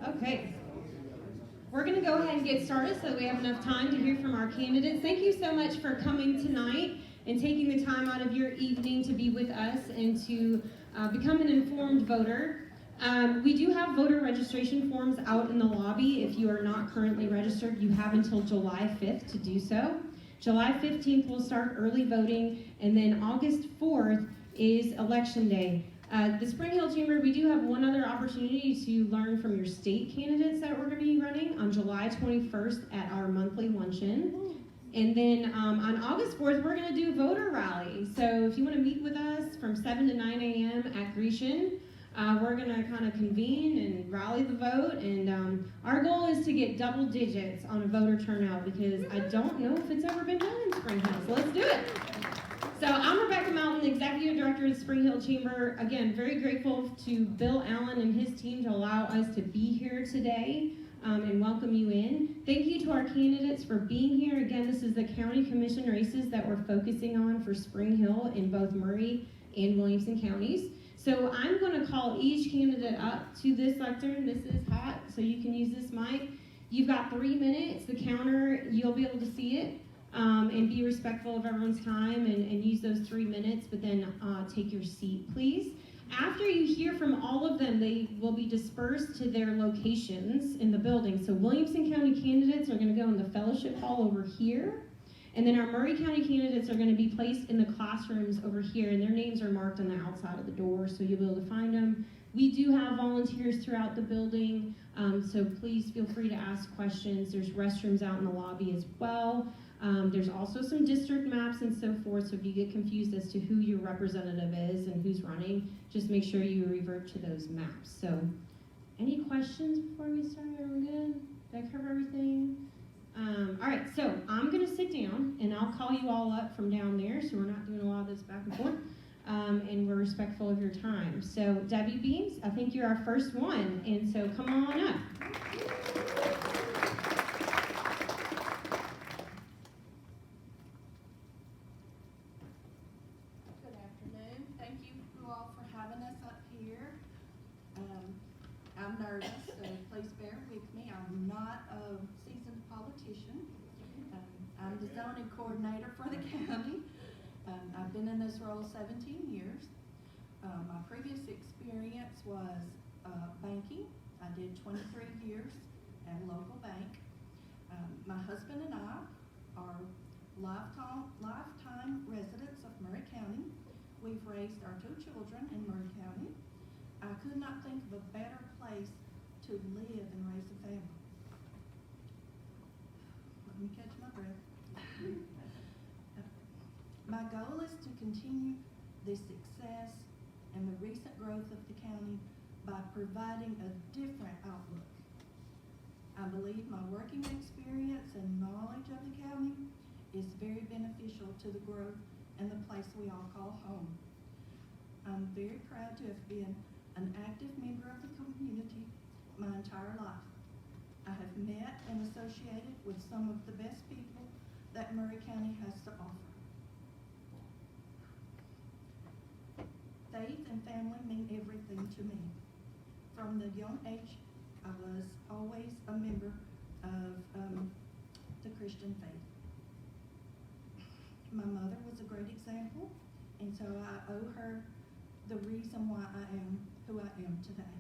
Okay. We're going to go ahead and get started so that we have enough time to hear from our candidates. Thank you so much for coming tonight and taking the time out of your evening to be with us and to become an informed voter. We do have voter registration forms out in the lobby. If you are not currently registered, you have until July 5th to do so. July 15th will start early voting, and then August 4th is Election Day. The Spring Hill Chamber, we do have one other opportunity to learn from your state candidates that we're going to be running on July 21st at our monthly luncheon. And then on August 4th, we're going to do a voter rally. So if you want to meet with us from 7 to 9 a.m. at Grecian, we're going to kind of convene and rally the vote. And our goal is to get double digits on a voter turnout because I don't know if it's ever been done in Spring Hill. So let's do it. So I'm Rebecca Mountain, Executive Director of the Spring Hill Chamber. Again, very grateful to Bill Allen and his team to allow us to be here today and welcome you in. Thank you to our candidates for being here. Again, this is the county commission races that we're focusing on for Spring Hill in both Murray and Williamson counties. So I'm going to call each candidate up to this lectern. This is hot, so you can use this mic. You've got 3 minutes. The counter, you'll be able to see it. And be respectful of everyone's time and use those 3 minutes, but then take your seat, please. After you hear from all of them, they will be dispersed to their locations in the building. So Williamson County candidates are going to go in the fellowship hall over here, and then our Murray County candidates are going to be placed in the classrooms over here, and their names are marked on the outside of the door, so you'll be able to find them. We do have volunteers throughout the building, so please feel free to ask questions. There's restrooms out in the lobby as well. There's also some district maps and so forth, so if you get confused as to who your representative is and who's running, just make sure you revert to those maps. So, any questions before we start? Are we good? Did I cover everything? All right, so I'm going to sit down, and I'll call you all up from down there, so we're not doing a lot of this back and forth, and we're respectful of your time. So, Debbie Beams, I think you're our first one, and so come on up. I'm nervous, so please bear with me. I'm not a seasoned politician. I'm the zoning coordinator for the county. I've been in this role 17 years. My previous experience was banking. I did 23 years at a local bank. My husband and I are lifetime residents of Murray County. We've raised our 2 children in Murray County. I could not think of a better place to live and raise a family. Let me catch my breath. My goal is to continue the success and the recent growth of the county by providing a different outlook. I believe my working experience and knowledge of the county is very beneficial to the growth and the place we all call home. I'm very proud to have been an active member of the community my entire life. I have met and associated with some of the best people that Murray County has to offer. Faith and family mean everything to me. From the young age, I was always a member of the Christian faith. My mother was a great example, and so I owe her the reason why I am who I am today.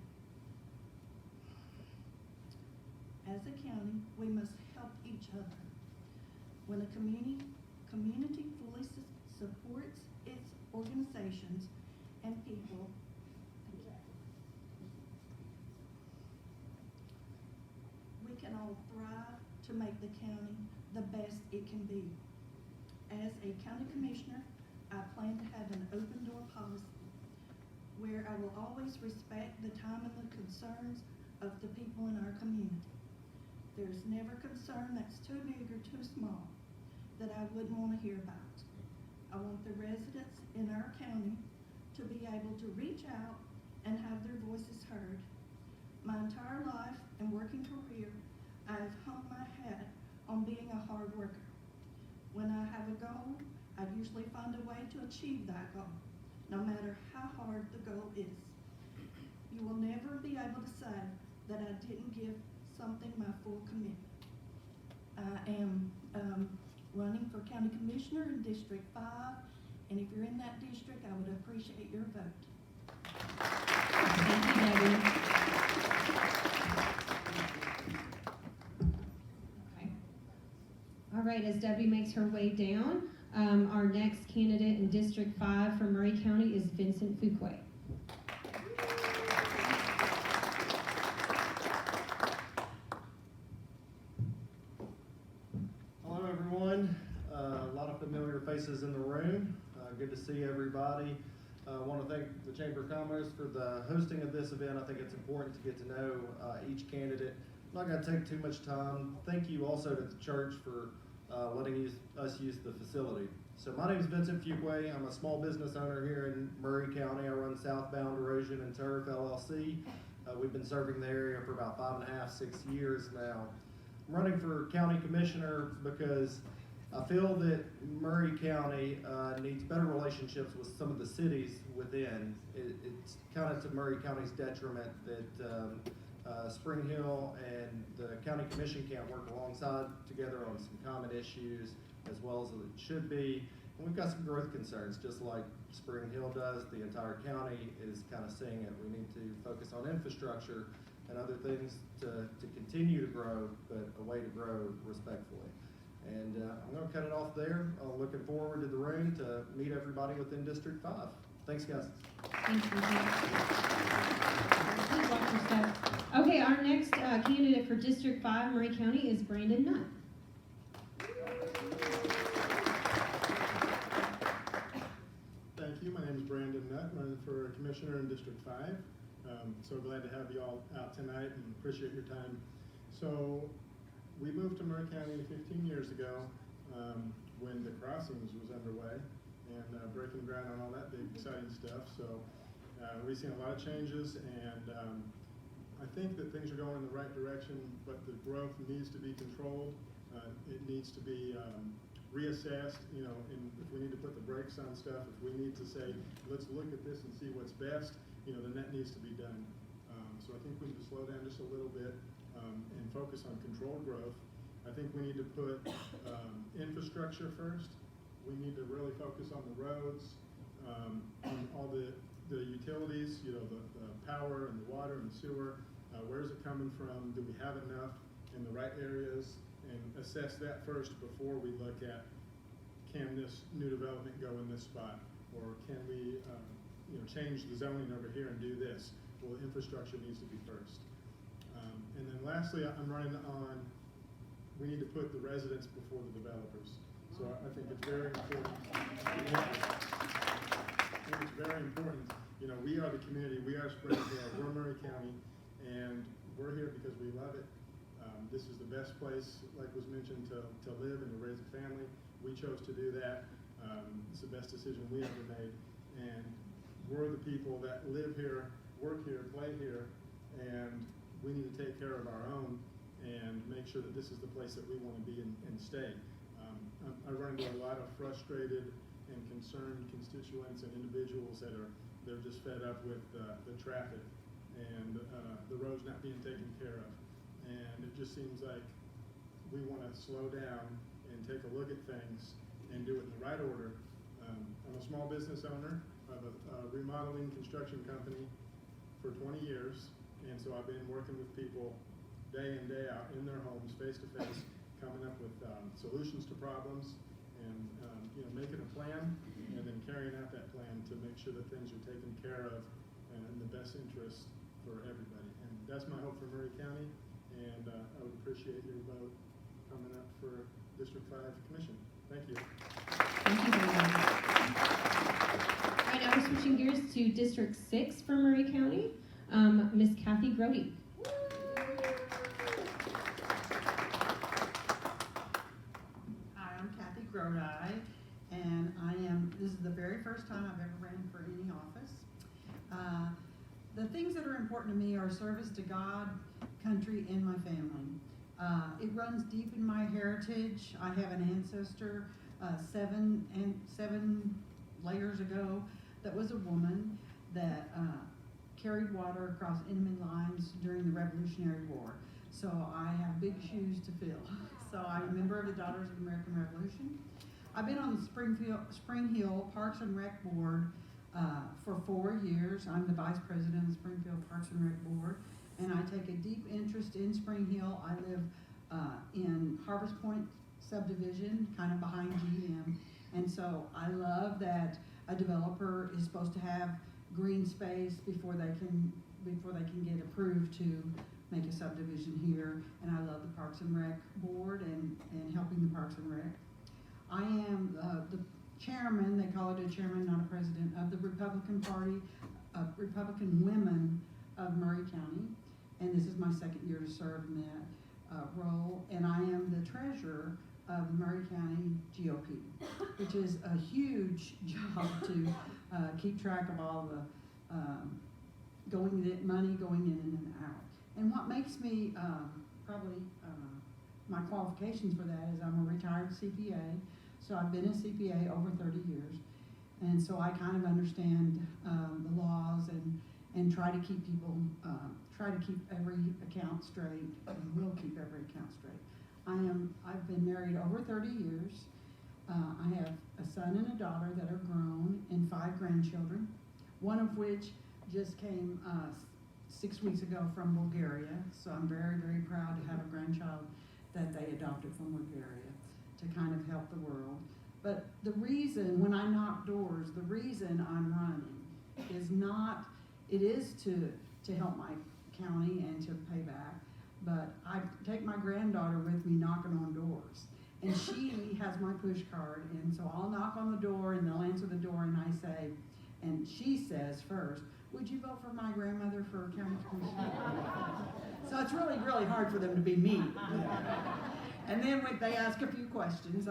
As a county, we must help each other. When a community fully supports its organizations and people, we can all thrive to make the county the best it can be. As a county commissioner, I plan to have an open door policy where I will always respect the time and the concerns of the people in our community. There's never concern that's too big or too small that I wouldn't want to hear about. I want the residents in our county to be able to reach out and have their voices heard. My entire life and working career, I've hung my hat on being a hard worker. When I have a goal, I usually find a way to achieve that goal, no matter how hard the goal is. You will never be able to say, that I didn't give something my full commitment. I am running for county commissioner in District 5, and if you're in that district, I would appreciate your vote. Thank you, Debbie. Okay. All right, as Debbie makes her way down, our next candidate in District 5 from Murray County is Vincent Fuquay. Hello, everyone. A lot of familiar faces in the room. Good to see everybody. I want to thank the Chamber of Commerce for the hosting of this event. I think it's important to get to know each candidate. I'm not going to take too much time. Thank you also to the church for letting us use the facility. So my name is Vincent Fuquay. I'm a small business owner here in Murray County. I run Southbound Erosion and Turf LLC. We've been serving the area for about 5.5, 6 years now. I'm running for county commissioner because I feel that Murray County needs better relationships with some of the cities within. It's kind of to Murray County's detriment that Spring Hill and the county commission can't work alongside together on some common issues as well as it should be. And we've got some growth concerns, just like Spring Hill does. The entire county is kind of seeing it. We need to focus on infrastructure and other things to continue to grow, but a way to grow respectfully. And I'm going to cut it off there. I'm looking forward to the room to meet everybody within District 5. Thanks, guys. Thanks, Vincent. Please watch your step. Okay, our next candidate for District 5, Murray County, is Brandon Nutt. Thank you. My name is Brandon Nutt, running for Commissioner in District 5. So glad to have you all out tonight and appreciate your time. So we moved to Murray County 15 years ago when the crossings was underway and breaking ground on all that big exciting stuff. So we've seen a lot of changes, and I think that things are going in the right direction, but the growth needs to be controlled. It needs to be reassessed, you know, and if we need to put the brakes on stuff, if we need to say, let's look at this and see what's best, you know, then that needs to be done. So I think we need to slow down just a little bit and focus on controlled growth. I think we need to put infrastructure first. We need to really focus on the roads, on all the utilities, you know, the power and the water and the sewer. Where is it coming from? Do we have enough in the right areas? And assess that first before we look at, can this new development go in this spot? Or can we you know, change the zoning over here and do this? Well, infrastructure needs to be first. And then lastly, I'm running on, we need to put the residents before the developers. So I think it's very important. I think it's very important. You know, we are the community, we are Spring Hill, we're Murray County, and we're here because we love it. This is the best place, like was mentioned, to live and to raise a family. We chose to do that. It's the best decision we ever made. And we're the people that live here, work here, play here, and we need to take care of our own and make sure that this is the place that we want to be and stay. I run into a lot of frustrated and concerned constituents and individuals that they're just fed up with the traffic and the roads not being taken care of. And it just seems like we want to slow down and take a look at things and do it in the right order. I'm a small business owner of a remodeling construction company for 20 years, and so I've been working with people day in, day out in their homes, face to face, coming up with solutions to problems, and you know, making a plan, and then carrying out that plan to make sure that things are taken care of and in the best interest for everybody. And that's my hope for Murray County. And I would appreciate your vote coming up for District 5 Commission. Thank you. Thank you very much. All right, now we're switching gears to District 6 for Murray County. Miss Kathy Grody. Hi, I'm Kathy Grody, and this is the very first time I've ever ran for any office. The things that are important to me are service to God, country, and my family. It runs deep in my heritage. I have an ancestor 7 layers ago that was a woman that carried water across enemy lines during the Revolutionary War. So I have big shoes to fill. So I'm a member of the Daughters of the American Revolution. I've been on the Spring Hill Parks and Rec Board for 4 years. I'm the vice president of the Springfield Parks and Rec Board, and I take a deep interest in Spring Hill. I live in Harvest Point subdivision, kind of behind GM, and so I love that a developer is supposed to have green space before they can get approved to make a subdivision here. And I love the Parks and Rec Board and helping the Parks and Rec. I am the chairman, they call it a chairman, not a president, of the Republican Party, Republican Women of Murray County. And this is my second year to serve in that role. And I am the treasurer of the Murray County GOP, which is a huge job to keep track of all the money going in and out. And what makes me my qualifications for that is I'm a retired CPA, so I've been a CPA over 30 years, and so I kind of understand the laws and try to keep people, try to keep every account straight, and will keep every account straight. I've been married over 30 years. I have a son and a daughter that are grown and 5 grandchildren, one of which just came 6 weeks ago from Bulgaria. So I'm very, very proud to have a grandchild that they adopted from Bulgaria to kind of help the world. But the reason, when I knock doors, the reason I'm running is not, it is to help my county and to pay back, but I take my granddaughter with me knocking on doors. And she has my push card, and so I'll knock on the door and they'll answer the door and I say, and she says first, would you vote for my grandmother for county commissioner? So it's really, really hard for them to be me. And then when they ask a few questions,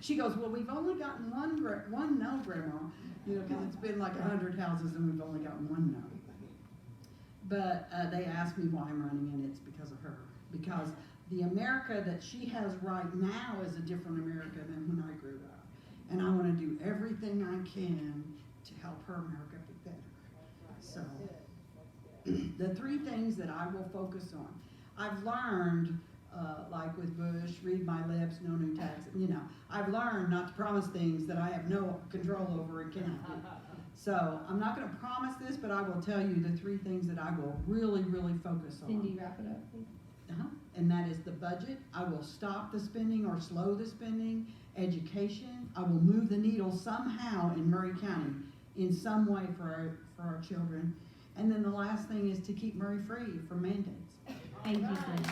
she goes, well, we've only gotten one no, Grandma, because it's been like 100 houses and we've only gotten one no. But they ask me why I'm running, and it's because of her. Because the America that she has right now is a different America than when I grew up. And I want to do everything I can to help her America be better. So, the 3 things that I will focus on. I've learned, like with Bush, read my lips, no new tax. I've learned not to promise things that I have no control over and cannot do. So, I'm not going to promise this, but I will tell you the 3 things that I will really, really focus on. Cindy, wrap it up, please. And that is the budget. I will stop the spending or slow the spending. Education. I will move the needle somehow in Murray County in some way for our children. And then the last thing is to keep Murray free from mandates. Thank you, Cindy.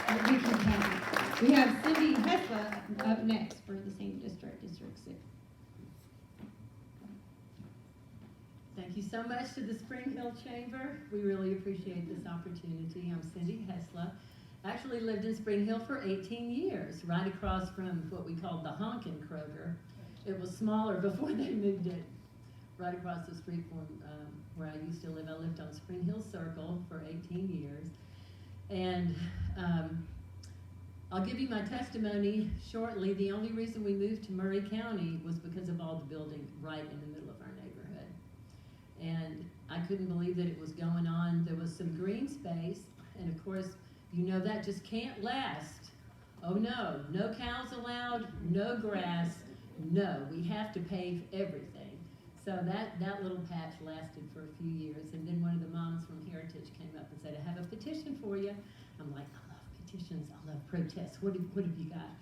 Thank you, Kathy. We have Cindy Hessler up next for the same district, District 6. Thank you so much to the Spring Hill Chamber. We really appreciate this opportunity. I'm Cindy Hessler. I actually lived in Spring Hill for 18 years, right across from what we called the Honkin' Kroger. It was smaller before they moved it right across the street from where I used to live. I lived on Spring Hill Circle for 18 years. And I'll give you my testimony shortly. The only reason we moved to Murray County was because of all the building right in the middle of our neighborhood. And I couldn't believe that it was going on. There was some green space, and of course, that just can't last. Oh no, no cows allowed, no grass, no, we have to pave everything. So that little patch lasted for a few years, and then one of the moms from Heritage came up and said, I have a petition for you. I'm like, I love petitions, I love protests, what have you got?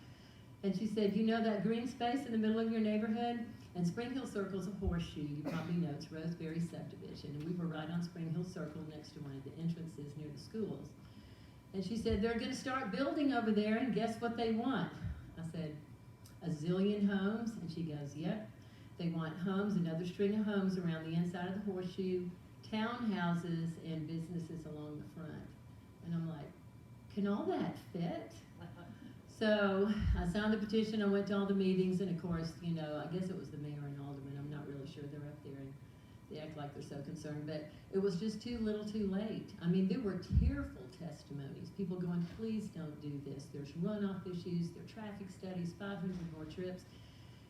And she said, that green space in the middle of your neighborhood? And Spring Hill Circle's a horseshoe, you probably know, it's Roseberry subdivision, and we were right on Spring Hill Circle next to one of the entrances near the schools. And she said, they're going to start building over there, and guess what they want? I said, a zillion homes? And she goes, yep. They want homes, another string of homes around the inside of the horseshoe, townhouses, and businesses along the front. And I'm like, can all that fit? So I signed the petition, I went to all the meetings, and of course, I guess it was the mayor and alderman, I'm not really sure, they're up there and they act like they're so concerned, but it was just too little too late. I mean, there were tearful testimonies, people going, please don't do this. There's runoff issues, there are traffic studies, 500 more trips.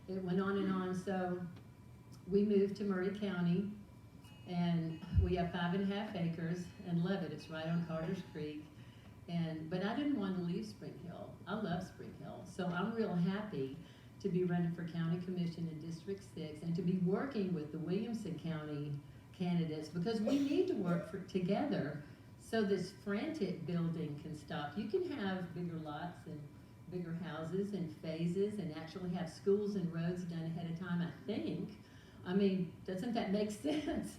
It went on and on, so we moved to Murray County, and we we have 5.5 acres and love it. It's right on Carter's Creek. But I didn't want to leave Spring Hill. I love Spring Hill. So I'm real happy to be running for County Commission in District 6 and to be working with the Williamson County candidates, because we need to work together so this frantic building can stop. You can have bigger lots and bigger houses and phases and actually have schools and roads done ahead of time, I think. I mean, doesn't that make sense?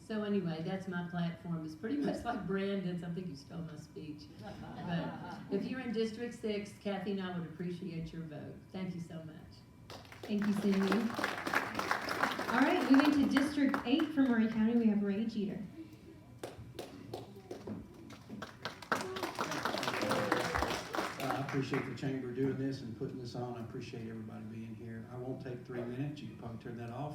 So anyway, that's my platform. It's pretty much like Brandon's. I think you stole my speech. But if you're in District 6, Kathy and I would appreciate your vote. Thank you so much. Thank you, Cindy. All right, moving to District 8 for Maury County, we have Ray Jeter. I appreciate the chamber doing this and putting this on. I appreciate everybody being here. I won't take 3 minutes. You can probably turn that off.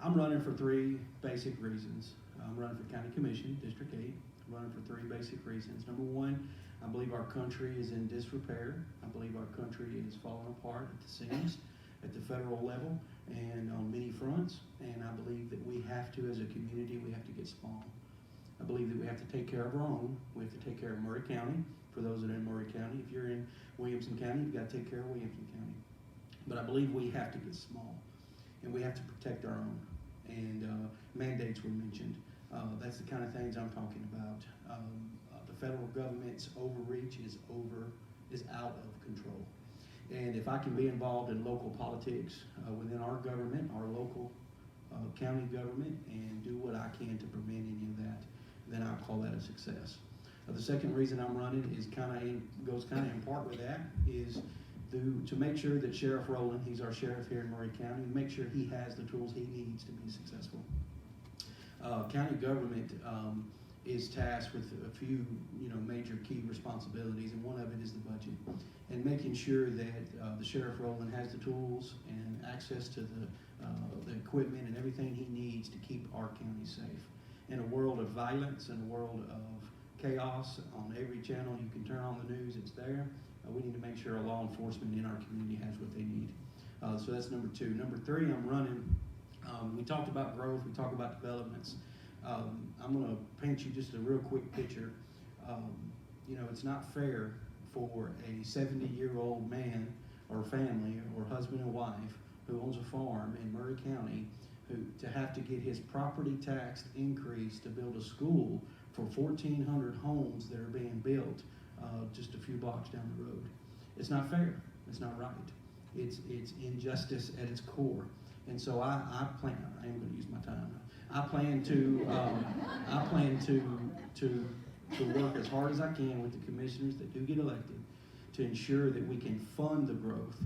I'm running for 3 basic reasons. I'm running for County Commission, District 8. I'm running for 3 basic reasons. Number 1, I believe our country is in disrepair. I believe our country is falling apart at the seams at the federal level and on many fronts. And I believe that we have to, as a community, we have to get small. I believe that we have to take care of our own. We have to take care of Maury County. For those that are in Maury County, if you're in Williamson County, you've got to take care of Williamson County. But I believe we have to get small, and we have to protect our own. And mandates were mentioned. That's the kind of things I'm talking about. The federal government's overreach is out of control. And if I can be involved in local politics within our government, our local county government, and do what I can to prevent any of that, then I'll call that a success. The second reason I'm running is goes in part with that, is to make sure that Sheriff Rowland, he's our sheriff here in Maury County, make sure he has the tools he needs to be successful. County government is tasked with a few major key responsibilities, and one of it is the budget, and making sure that the Sheriff Rowland has the tools and access to the equipment and everything he needs to keep our county safe. In a world of violence, in a world of chaos, on every channel you can turn on the news, it's there. We need to make sure our law enforcement in our community has what they need. So that's number 2. Number 3, I'm running. We talked about growth. We talked about developments. I'm going to paint you just a real quick picture. It's not fair for a 70-year-old man or family or husband and wife who owns a farm in Maury County to have to get his property tax increase to build a school for 1,400 homes that are being built just a few blocks down the road. It's not fair. It's not right. It's injustice at its core. And so I am going to use my time. I plan to work as hard as I can with the commissioners that do get elected to ensure that we can fund the growth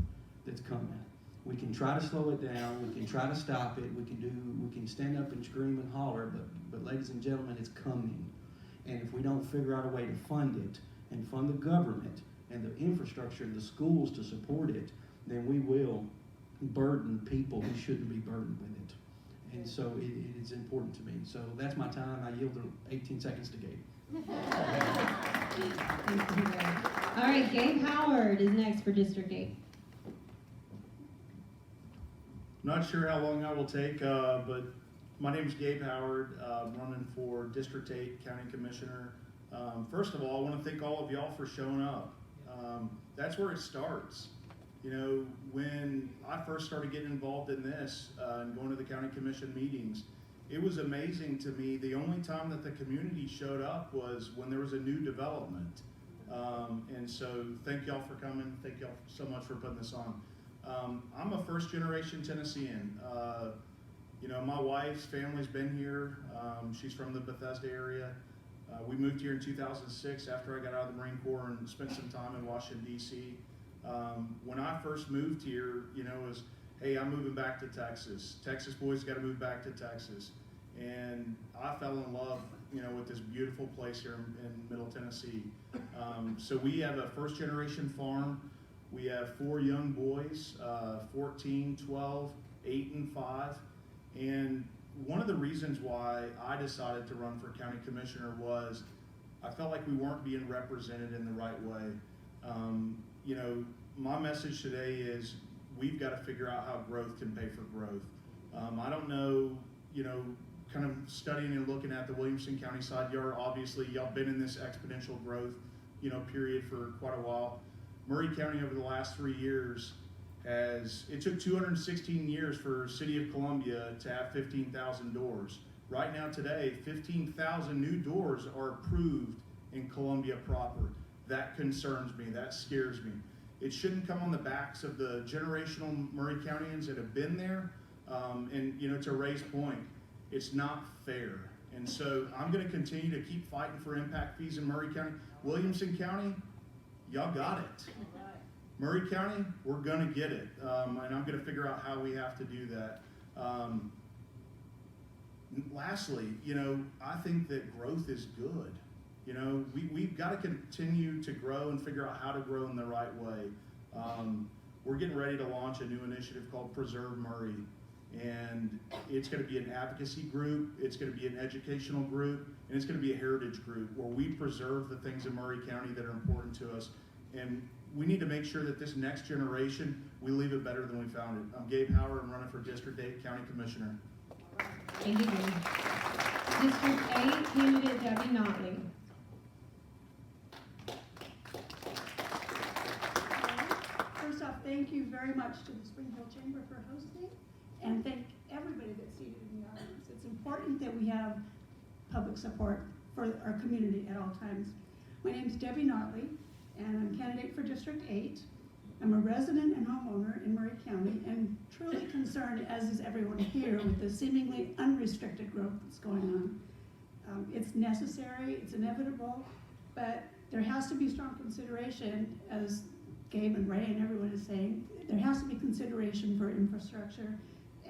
that's coming. We can try to slow it down. We can try to stop it. We can stand up and scream and holler. But ladies and gentlemen, it's coming. And if we don't figure out a way to fund it and fund the government and the infrastructure and the schools to support it, then we will burden people who shouldn't be burdened with it. And so it is important to me. So that's my time. I yield 18 seconds to Gabe. Thank you, Ray. All right, Gabe Howard is next for District 8. Not sure how long I will take, but my name is Gabe Howard. I'm running for District 8 County Commissioner. First of all, I want to thank all of y'all for showing up. That's where it starts. When I first started getting involved in this and going to the county commission meetings, it was amazing to me. The only time that the community showed up was when there was a new development. And so thank y'all for coming. Thank y'all so much for putting this on. I'm a first generation Tennessean. My wife's family's been here. She's from the Bethesda area. We moved here in 2006 after I got out of the Marine Corps and spent some time in Washington, D.C. When I first moved here, it was, hey, I'm moving back to Texas. Texas boys got to move back to Texas. And I fell in love, with this beautiful place here in Middle Tennessee. So we have a first generation farm. We have 4 young boys, 14, 12, 8, and 5. And one of the reasons why I decided to run for county commissioner was I felt like we weren't being represented in the right way. My message today is we've got to figure out how growth can pay for growth. I don't know, kind of studying and looking at the Williamson County side, y'all been in this exponential growth, period for quite a while. Murray County over the last 3 years it took 216 years for City of Columbia to have 15,000 doors. Right now today, 15,000 new doors are approved in Columbia proper. That concerns me, that scares me. It shouldn't come on the backs of the generational Murray Countyans that have been there. And to Ray's point, it's not fair. And so I'm gonna continue to keep fighting for impact fees in Murray County. Williamson County, y'all got it. Murray County, we're gonna get it. And I'm gonna figure out how we have to do that. Lastly, I think that growth is good. We've got to continue to grow and figure out how to grow in the right way. We're getting ready to launch a new initiative called Preserve Murray, and it's going to be an advocacy group, it's going to be an educational group, and it's going to be a heritage group where we preserve the things in Murray County that are important to us. And we need to make sure that this next generation, we leave it better than we found it. I'm Gabe Howard, I'm running for District 8 County Commissioner. Thank you, Gabe. District 8, candidate Debbie Notley. First off, thank you very much to the Spring Hill Chamber for hosting, and thank everybody that's seated in the audience. It's important that we have public support for our community at all times. My name is Debbie Notley, and I'm candidate for District 8. I'm a resident and homeowner in Murray County, and truly concerned, as is everyone here, with the seemingly unrestricted growth that's going on. It's necessary, it's inevitable, but there has to be strong consideration, as Gabe and Ray and everyone is saying. There has to be consideration for infrastructure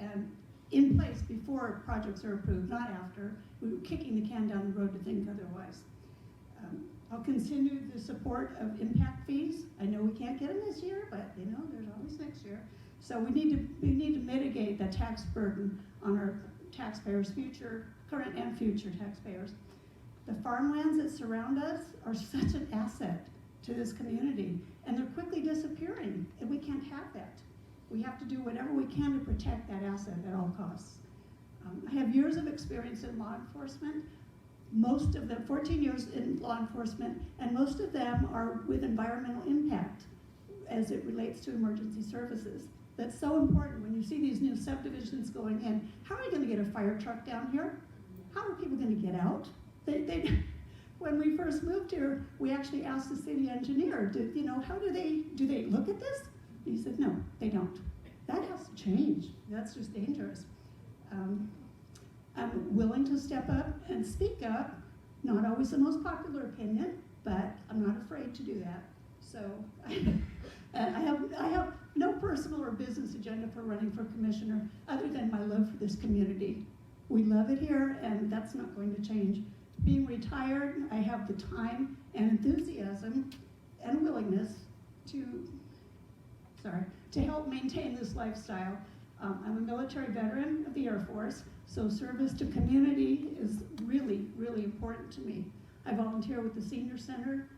and in place before projects are approved, not after. We're kicking the can down the road to think otherwise. I'll continue the support of impact fees. I know we can't get them this year, but there's always next year. So we need to mitigate the tax burden on our taxpayers, current and future taxpayers. The farmlands that surround us are such an asset to this community, and they're quickly disappearing, and we can't have that. We have to do whatever we can to protect that asset at all costs. I have years of experience in law enforcement. Most of them, 14 years in law enforcement, and most of them are with environmental impact as it relates to emergency services. That's so important when you see these new subdivisions going in. How are you gonna get a fire truck down here? How are people gonna get out? When we first moved here, we actually asked the city engineer, how do they look at this? He said, no, they don't. That has to change. That's just dangerous. I'm willing to step up and speak up. Not always the most popular opinion, but I'm not afraid to do that. So I have no personal or business agenda for running for commissioner other than my love for this community. We love it here, and that's not going to change. Being retired, I have the time and enthusiasm and willingness to help maintain this lifestyle. I'm a military veteran of the Air Force, so service to community is really, really important to me. I volunteer with the Senior Center,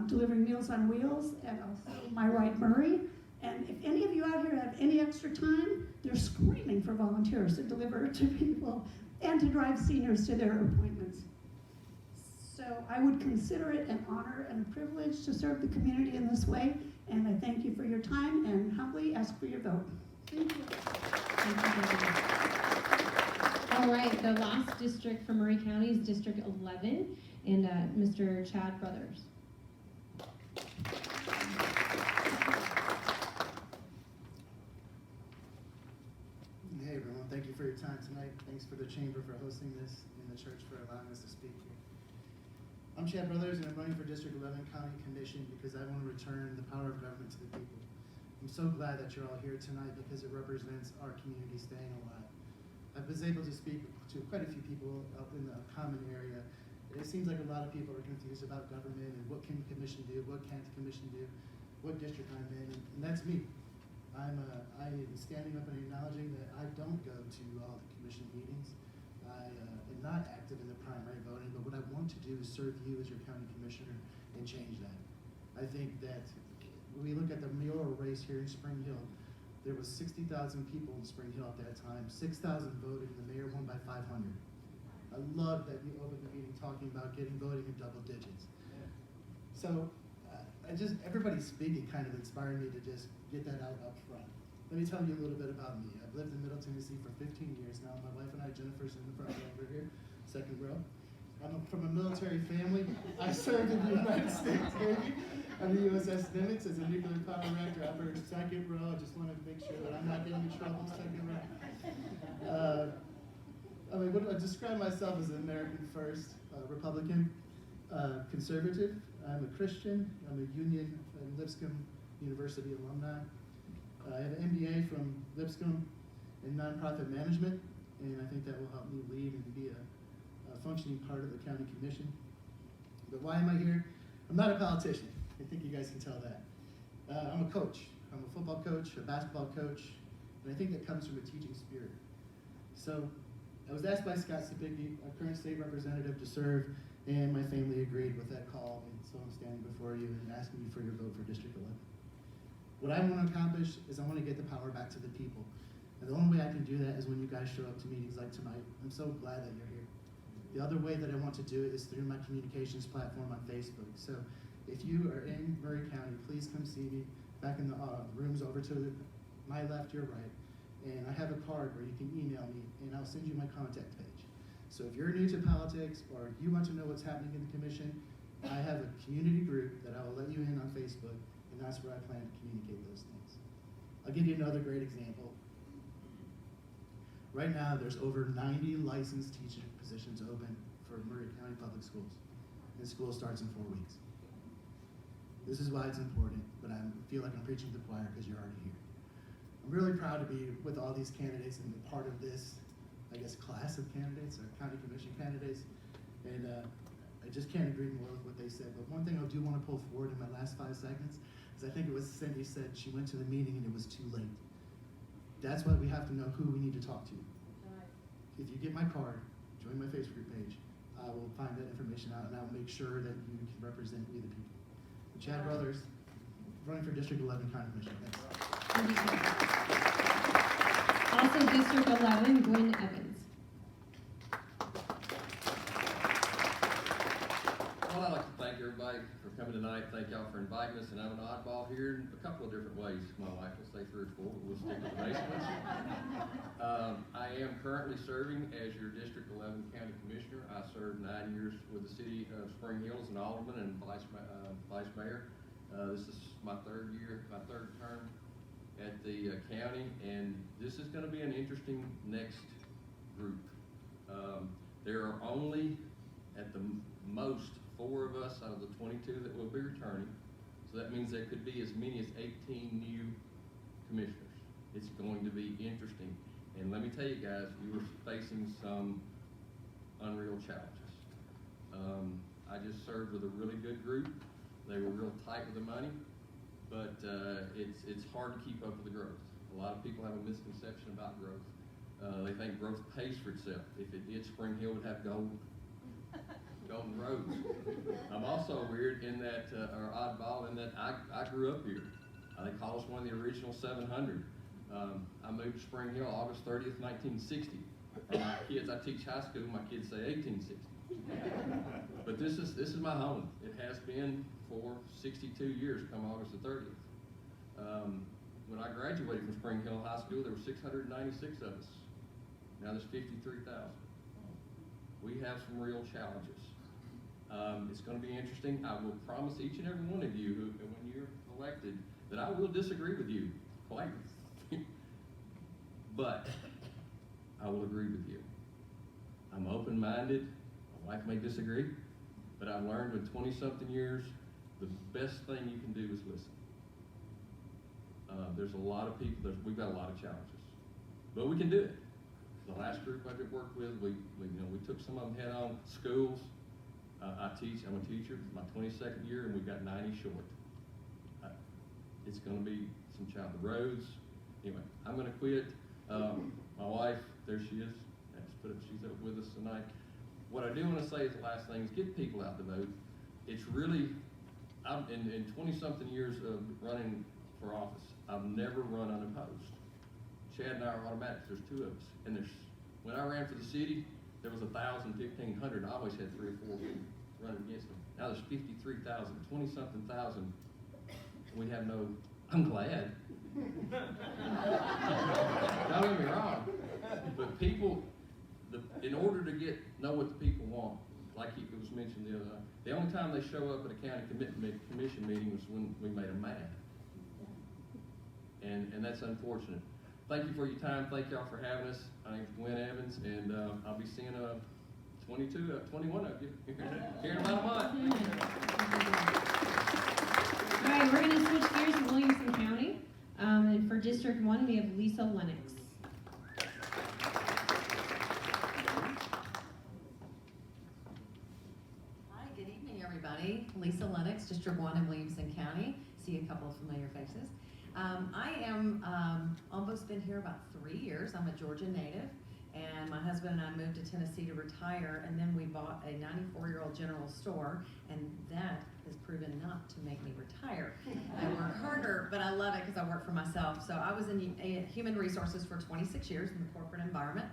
delivering Meals on Wheels, and also My Right Murray. And if any of you out here have any extra time, they're screaming for volunteers to deliver to people and to drive seniors to their appointments. So I would consider it an honor and a privilege to serve the community in this way, and I thank you for your time and humbly ask for your vote. Thank you. All right, the last district for Murray County is District 11, and Mr. Chad Brothers. Hey everyone, thank you for your time tonight. Thanks for the chamber for hosting this and the church for allowing us to speak here. I'm Chad Brothers, and I'm running for District 11 County Commission because I want to return the power of government to the people. I'm so glad that you're all here tonight because it represents our community staying alive. I was able to speak to quite a few people up in the common area. It seems like a lot of people are confused about government and what can the commission do, what can't the commission do, what district I'm in, and that's me. I am standing up and acknowledging that I don't go to all the commission meetings. I am not active in the primary voting, but what I want to do is serve you as your county commissioner and change that. I think that when we look at the mayoral race here in Spring Hill, there was 60,000 people in Spring Hill at that time. 6,000 voted, and the mayor won by 500. I love that you opened the meeting talking about getting voting in double digits. So, everybody speaking kind of inspired me to just get that out up front. Let me tell you a little bit about me. I've lived in Middle Tennessee for 15 years now. My wife and I, Jennifer's in the front row over here, second row. I'm from a military family. I served in the United States Navy on the USS Nimitz as a nuclear power reactor operator, second row. I just want to make sure that I'm not getting in trouble, second row. I describe myself as an American First, Republican, conservative. I'm a Christian. I'm a Union and Lipscomb University alumni. I have an MBA from Lipscomb in nonprofit management, and I think that will help me lead and be a functioning part of the county commission. But why am I here? I'm not a politician. I think you guys can tell that. I'm a coach. I'm a football coach, a basketball coach, and I think that comes from a teaching spirit. So I was asked by Scott Sapicki, our current state representative, to serve, and my family agreed with that call, and so I'm standing before you and asking you for your vote for District 11. What I want to accomplish is I want to get the power back to the people. And the only way I can do that is when you guys show up to meetings like tonight. I'm so glad that you're here. The other way that I want to do it is through my communications platform on Facebook. So if you are in Murray County, please come see me back in the rooms over to my left, your right. And I have a card where you can email me, and I'll send you my contact page. So if you're new to politics or you want to know what's happening in the commission, I have a community group that I will let you in on Facebook, and that's where I plan to communicate those things. I'll give you another great example. Right now, there's over 90 licensed teaching positions open for Murray County Public Schools, and school starts in 4 weeks. This is why it's important, but I feel like I'm preaching to the choir because you're already here. I'm really proud to be with all these candidates and be part of this, I guess, class of candidates or county commission candidates, and I just can't agree more with what they said. But one thing I do want to pull forward in my last 5 seconds is I think it was Cindy said she went to the meeting and it was too late. That's why we have to know who we need to talk to. If you get my card, join my Facebook page, I will find that information out and I will make sure that you can represent we the people. The Chad Brothers, running for District 11 County Commission. Thanks. Also, District 11, Gwen Evans. Well, I'd like to thank everybody for coming tonight. Thank y'all for inviting us, and I'm an oddball here in a couple of different ways. My wife will say 3 or 4, but we'll stick with the basic ones. I am currently serving as your District 11 County Commissioner. I served 9 years with the city of Spring Hill as an alderman and vice mayor. This is my third term at the county, and this is going to be an interesting next group. There are only, at the most, 4 of us out of the 22 that will be returning. So that means there could be as many as 18 new commissioners. It's going to be interesting. And let me tell you guys, you are facing some unreal challenges. I just served with a really good group. They were real tight with the money, but it's hard to keep up with the growth. A lot of people have a misconception about growth. They think growth pays for itself. If it did, Spring Hill would have golden roads. I'm also weird in that, or oddball in that I grew up here. They call us one of the original 700. I moved to Spring Hill August 30th, 1960. For my kids, I teach high school, my kids say 1860. But this is my home. It has been for 62 years come August the 30th. When I graduated from Spring Hill High School, there were 696 of us. Now there's 53,000. We have some real challenges. It's going to be interesting. I will promise each and every one of you, when you're elected, that I will disagree with you politely. But I will agree with you. I'm open-minded. My wife may disagree, but I've learned with 20-something years, the best thing you can do is listen. There's a lot of people, we've got a lot of challenges, but we can do it. The last group I did work with, we took some of them head on. Schools, I'm a teacher, my 22nd year, and we've got 90 short. It's going to be some challenge. The roads, anyway, I'm going to quit. My wife, there she is. She's up with us tonight. What I do want to say is the last thing is get people out to vote. It's really, in 20-something years of running for office, I've never run unopposed. Chad and I are automatics. There's 2 of us. And when I ran for the city, there was 1,000, 1,500, I always had 3 or 4 people running against me. Now there's 53,000, 20-something thousand. We have no, I'm glad. Don't get me wrong, but people, in order to know what the people want, like it was mentioned the other night, the only time they show up at a county commission meeting was when we made them mad. And that's unfortunate. Thank you for your time. Thank y'all for having us. My name's Gwen Evans, and I'll be seeing 21 of you here in about a month. All right, we're going to switch gears to Williamson County. And for District 1, we have Lisa Lennox. Hi, good evening, everybody. Lisa Lennox, District 1 in Williamson County. See a couple of familiar faces. I am almost been here about 3 years. I'm a Georgia native, and my husband and I moved to Tennessee to retire, and then we bought a 94-year-old general store, and that has proven not to make me retire. I work harder, but I love it because I work for myself. So I was in human resources for 26 years in the corporate environment,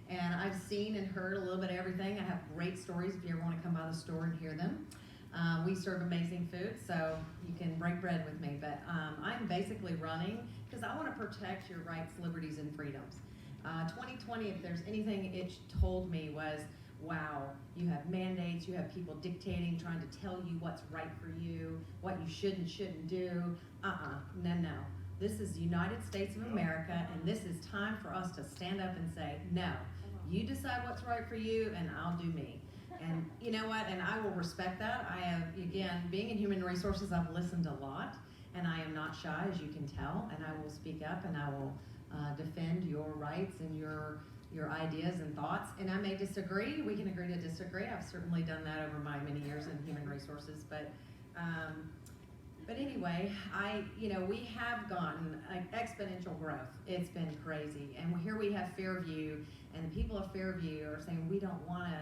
and I've seen and heard a little bit of everything. I have great stories if you ever want to come by the store and hear them. We serve amazing food, so you can break bread with me, but I'm basically running because I want to protect your rights, liberties, and freedoms. 2020, if there's anything it told me was, wow, you have mandates, you have people dictating, trying to tell you what's right for you, what you should and shouldn't do. No. This is the United States of America, and this is time for us to stand up and say, no, you decide what's right for you, and I'll do me. And you know what, and I will respect that. I have, again, being in human resources, I've listened a lot, and I am not shy, as you can tell, and I will speak up, and I will defend your rights and your ideas and thoughts. And I may disagree. We can agree to disagree. I've certainly done that over my many years in human resources. But anyway, we have gotten exponential growth. It's been crazy. And here we have Fairview, and the people of Fairview are saying we don't want to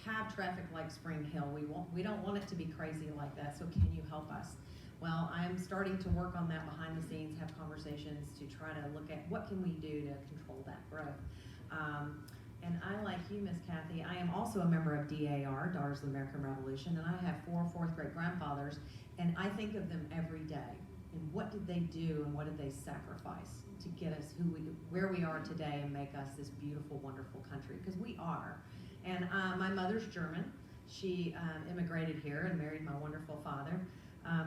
have traffic like Spring Hill. We don't want it to be crazy like that. So can you help us? Well, I'm starting to work on that behind the scenes, have conversations to try to look at what can we do to control that growth. And I, like you, Miss Kathy, I am also a member of DAR, Daughters of the American Revolution, and I have 4 fourth great grandfathers, and I think of them every day. And what did they do and what did they sacrifice to get us where we are today and make us this beautiful, wonderful country? Because we are. And my mother's German. She immigrated here and married my wonderful father.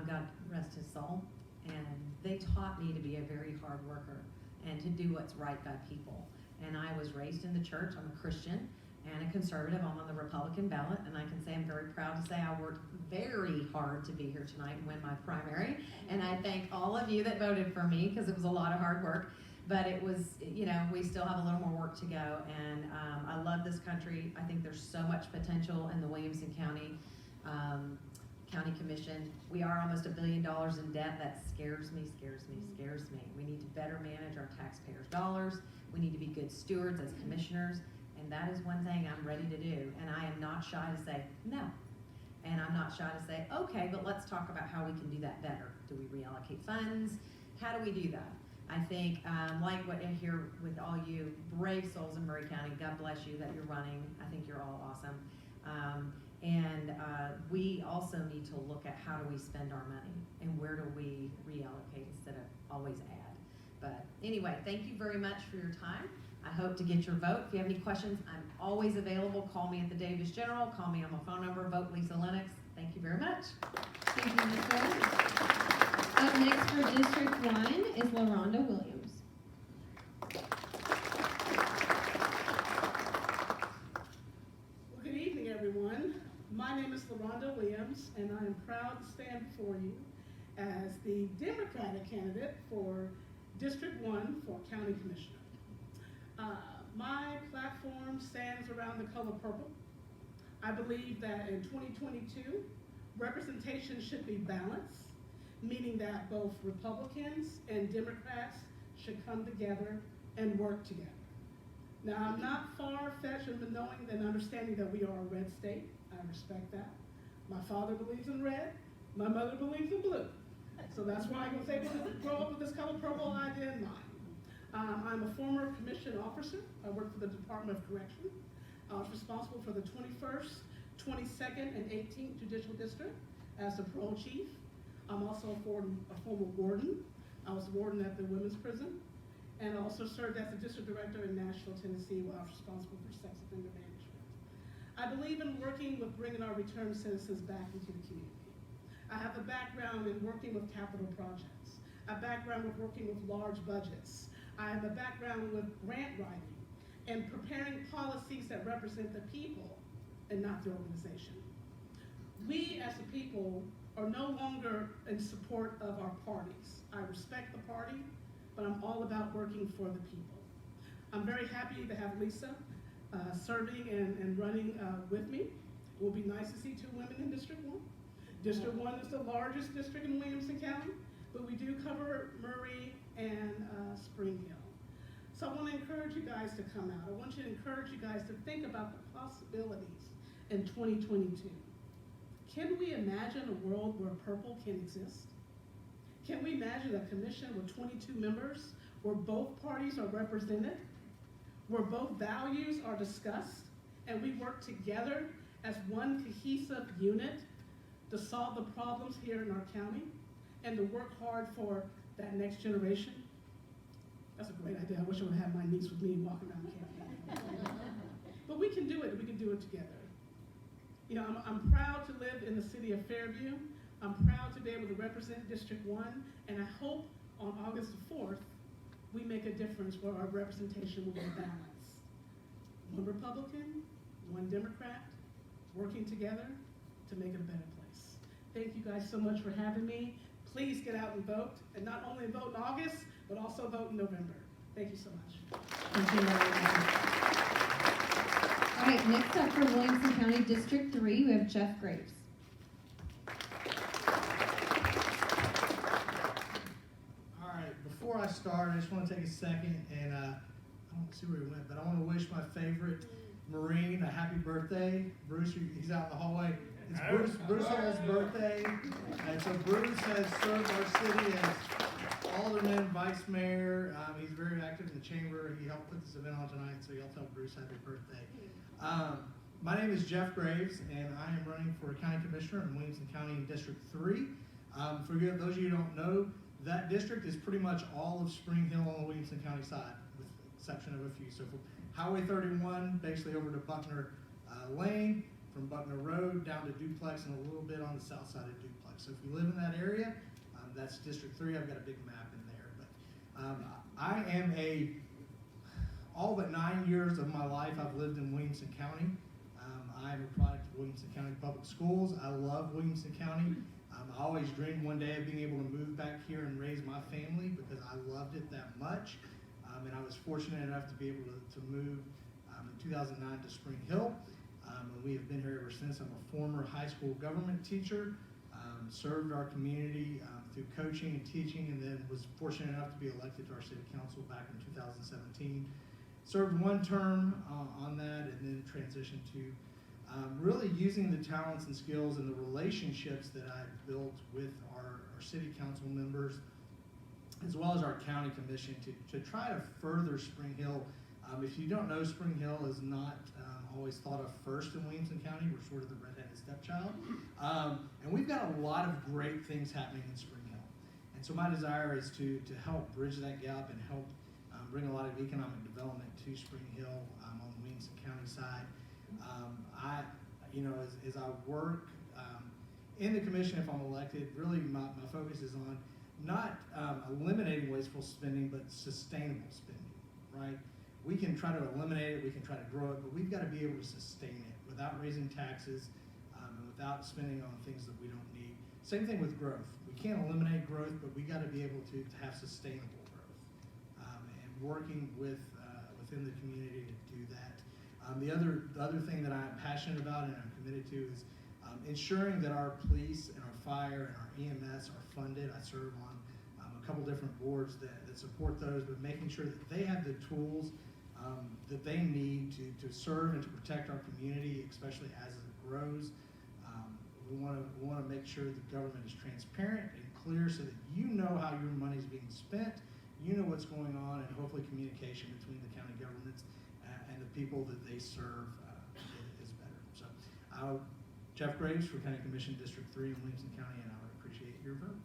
God rest his soul. And they taught me to be a very hard worker and to do what's right by people. And I was raised in the church. I'm a Christian and a conservative. I'm on the Republican ballot, and I can say I'm very proud to say I worked very hard to be here tonight and win my primary. And I thank all of you that voted for me because it was a lot of hard work. But it was, we still have a little more work to go. And I love this country. I think there's so much potential in the Williamson County County Commission. We are almost $1 billion in debt. That scares me. We need to better manage our taxpayers' dollars. We need to be good stewards as commissioners. And that is one thing I'm ready to do. And I am not shy to say no. And I'm not shy to say, okay, but let's talk about how we can do that better. Do we reallocate funds? How do we do that? I think, like what I hear with all you brave souls in Murray County, God bless you that you're running. I think you're all awesome. And we also need to look at how do we spend our money and where do we reallocate instead of always add. But anyway, thank you very much for your time. I hope to get your vote. If you have any questions, I'm always available. Call me at the Davis General. Call me on my phone number. Vote Lisa Lennox. Thank you very much. Thank you, Ms. Lennox. Up next for District 1 is LaRonda Williams. Well, good evening, everyone. My name is LaRonda Williams, and I am proud to stand before you as the Democratic candidate for District 1 for County Commissioner. My platform stands around the color purple. I believe that in 2022, representation should be balanced, meaning that both Republicans and Democrats should come together and work together. Now, I'm not far-fetched in knowing and understanding that we are a red state. I respect that. My father believes in red. My mother believes in blue. So that's why I was able to grow up with this color purple idea in mind. I'm a former commissioned officer. I work for the Department of Correction. I was responsible for the 21st, 22nd, and 18th Judicial District as the parole chief. I'm also a former warden. I was warden at the women's prison, and also served as the district director in Nashville, Tennessee, where I was responsible for sex offender management. I believe in working with bringing our returned citizens back into the community. I have a background in working with capital projects, a background with working with large budgets. I have a background with grant writing and preparing policies that represent the people and not the organization. We as a people are no longer in support of our parties. I respect the party, but I'm all about working for the people. I'm very happy to have Lisa serving and running with me. It will be nice to see 2 women in District 1. District 1 is the largest district in Williamson County, but we do cover Murray and Spring Hill. So I want to encourage you guys to come out. I want you to encourage you guys to think about the possibilities in 2022. Can we imagine a world where purple can exist? Can we imagine a commission with 22 members where both parties are represented, where both values are discussed, and we work together as one cohesive unit to solve the problems here in our county and to work hard for that next generation? That's a great idea. I wish I would have my niece with me walking around the campus. But we can do it. We can do it together. You know, I'm proud to live in the city of Fairview. I'm proud to be able to represent District 1, and I hope on August the 4th, we make a difference where our representation will be balanced. 1 Republican, 1 Democrat, working together to make it a better place. Thank you guys so much for having me. Please get out and vote, and not only vote in August, but also vote in November. Thank you so much. Thank you, All right, next up for Williamson County District 3, we have Jeff Graves. All right, before I start, I just want to take a second and I don't see where he went, but I want to wish my favorite Marine a happy birthday. Bruce, he's out in the hallway. It's Bruce Hall's birthday, and so Bruce has served our city as alderman, vice mayor. He's very active in the chamber. He helped put this event on tonight, so y'all tell Bruce happy birthday. My name is Jeff Graves, and I am running for county commissioner in Williamson County in District 3. For those of you who don't know, that district is pretty much all of Spring Hill on the Williamson County side, with the exception of a few. So from Highway 31, basically over to Buckner Lane, from Buckner Road down to Duplex, and a little bit on the south side of Duplex. So if you live in that area, that's District 3. I've got a big map in there. But I am all but 9 years of my life I've lived in Williamson County. I am a product of Williamson County Public Schools. I love Williamson County. I always dreamed one day of being able to move back here and raise my family because I loved it that much. And I was fortunate enough to be able to move in 2009 to Spring Hill. And we have been here ever since. I'm a former high school government teacher, served our community through coaching and teaching, and then was fortunate enough to be elected to our city council back in 2017. Served 1 term on that, and then transitioned to really using the talents and skills and the relationships that I've built with our city council members, as well as our county commission, to try to further Spring Hill. If you don't know, Spring Hill is not always thought of first in Williamson County. We're sort of the redheaded stepchild. And we've got a lot of great things happening in Spring Hill. And so my desire is to help bridge that gap and help bring a lot of economic development to Spring Hill on the Williamson County side. As I work in the commission, if I'm elected, really my focus is on not eliminating wasteful spending, but sustainable spending, right? We can try to eliminate it, we can try to grow it, but we've got to be able to sustain it without raising taxes and without spending on things that we don't need. Same thing with growth. We can't eliminate growth, but we got to be able to have sustainable growth and working within the community to do that. The other thing that I'm passionate about and I'm committed to is ensuring that our police and our fire and our EMS are funded. I serve on a couple different boards that support those, but making sure that they have the tools that they need to serve and to protect our community, especially as it grows. We want to make sure the government is transparent and clear so that you know how your money is being spent, you know what's going on, and hopefully communication between the county governments and the people that they serve Jeff Graves for County Commission District 3 in Williamson County, and I would appreciate your vote.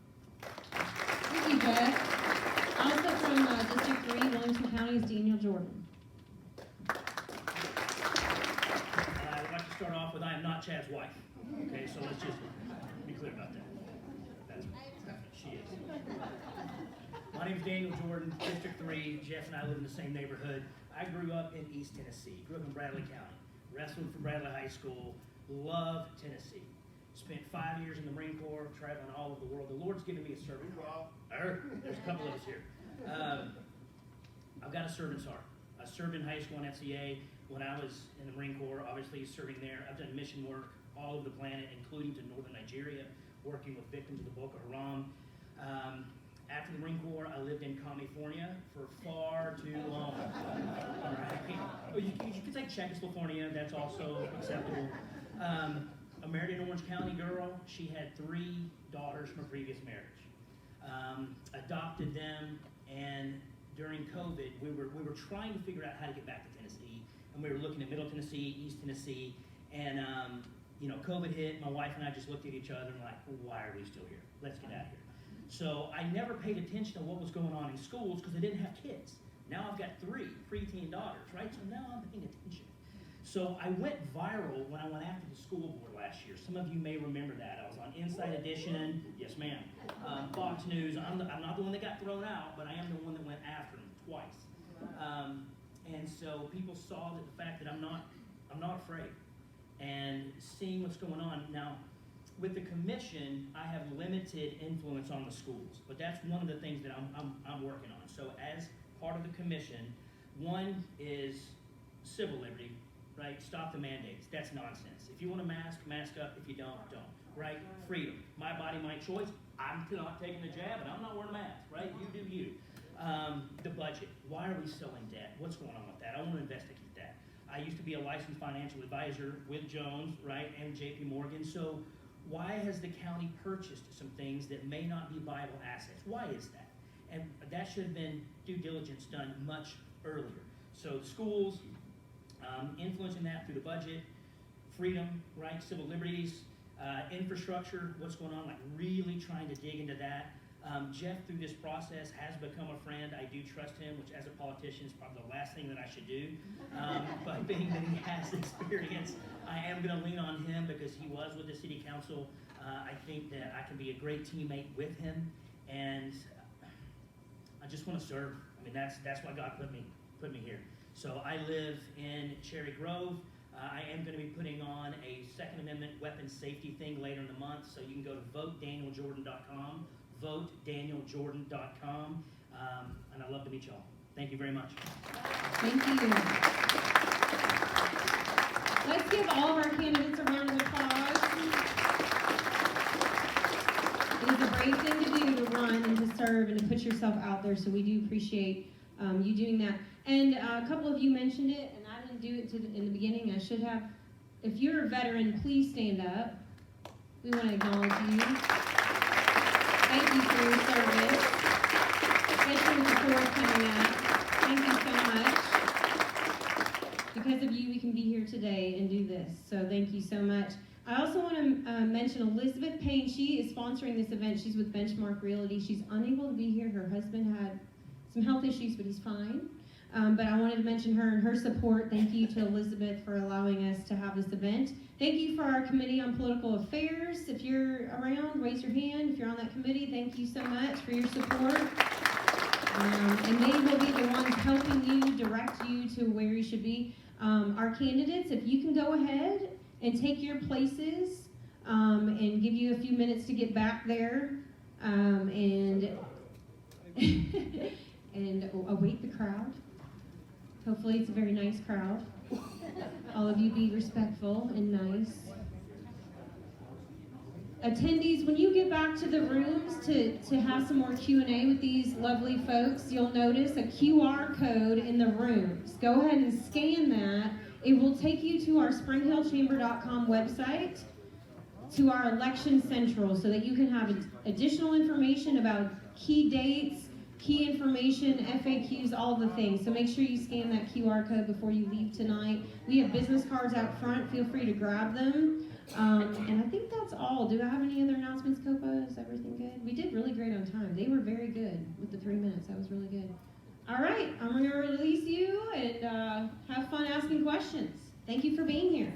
Thank you, Jeff. Also from District 3, Williamson County is Daniel Jordan. I would like to start off with, I am not Chad's wife. Okay, so let's just be clear about that. She is. My name is Daniel Jordan, District 3. Jeff and I live in the same neighborhood. I grew up in East Tennessee, grew up in Bradley County, wrestled for Bradley High School, love Tennessee. Spent 5 years in the Marine Corps, traveling all over the world. The Lord's given me a servant heart. There's a couple of us here. I've got a servant's heart. I served in high school and FCA when I was in the Marine Corps, obviously serving there. I've done mission work all over the planet, including to northern Nigeria, working with victims of the Boko Haram. After the Marine Corps, I lived in California for far too long. Right? You could say Czechoslovakia, that's also acceptable. I married an Orange County girl. She had 3 daughters from a previous marriage. Adopted them, and during COVID, we were trying to figure out how to get back to Tennessee, and we were looking at Middle Tennessee, East Tennessee, and COVID hit. My wife and I just looked at each other and like, well, why are we still here? Let's get out of here. So I never paid attention to what was going on in schools because I didn't have kids. Now I've got 3 preteen daughters, right? So now I'm paying attention. So I went viral when I went after the school board last year. Some of you may remember that. I was on Inside Edition, yes ma'am, Fox News. I'm not the one that got thrown out, but I am the one that went after them twice. And so people saw that the fact that I'm not afraid, and seeing what's going on. Now, with the commission, I have limited influence on the schools, but that's one of the things that I'm working on. So as part of the commission, one is civil liberty, right? Stop the mandates. That's nonsense. If you want to mask up. If you don't, right? Freedom. My body, my choice. I'm not taking the jab, and I'm not wearing a mask, right? You do you. The budget. Why are we still in debt? What's going on with that? I want to investigate that. I used to be a licensed financial advisor with Jones, right, and JP Morgan. So why has the county purchased some things that may not be viable assets? Why is that? And that should have been due diligence done much earlier. So the schools, influencing that through the budget, freedom, right, civil liberties, infrastructure, what's going on, like really trying to dig into that. Jeff, through this process, has become a friend. I do trust him, which as a politician is probably the last thing that I should do. But being that he has experience, I am going to lean on him because he was with the city council. I think that I can be a great teammate with him, and I just want to serve. I mean, that's why God put me here. So I live in Cherry Grove. I am going to be putting on a Second Amendment weapons safety thing later in the month, so you can go to votedanieljordan.com, votedanieljordan.com, and I'd love to meet y'all. Thank you very much. Thank you. Let's give all of our candidates a round of applause. It is a brave thing to do to run and to serve and to put yourself out there, so we do appreciate you doing that. And a couple of you mentioned it, and I didn't do it in the beginning. I should have. If you're a veteran, please stand up. We want to acknowledge you. Thank you for your service, especially with the 4th coming up. Thank you so much. Because of you, we can be here today and do this. So thank you so much. I also want to mention Elizabeth Payne. She is sponsoring this event. She's with Benchmark Realty. She's unable to be here. Her husband had some health issues, but he's fine. But I wanted to mention her and her support. Thank you to Elizabeth for allowing us to have this event. Thank you for our Committee on Political Affairs. If you're around, raise your hand. If you're on that committee, thank you so much for your support. And they will be the ones helping you, direct you to where you should be. Our candidates, if you can go ahead and take your places and give you a few minutes to get back there and await the crowd. Hopefully it's a very nice crowd. All of you be respectful and nice. Attendees, when you get back to the rooms to have some more Q&A with these lovely folks, you'll notice a QR code in the rooms. Go ahead and scan that. It will take you to our springhillchamber.com website, to our election central, so that you can have additional information about key dates, key information, FAQs, all the things. So make sure you scan that QR code before you leave tonight. We have business cards out front. Feel free to grab them. And I think that's all. Do I have any other announcements, Copa? Is everything good? We did really great on time. They were very good with the 3 minutes. That was really good. All right, I'm going to release you and have fun asking questions. Thank you for being here.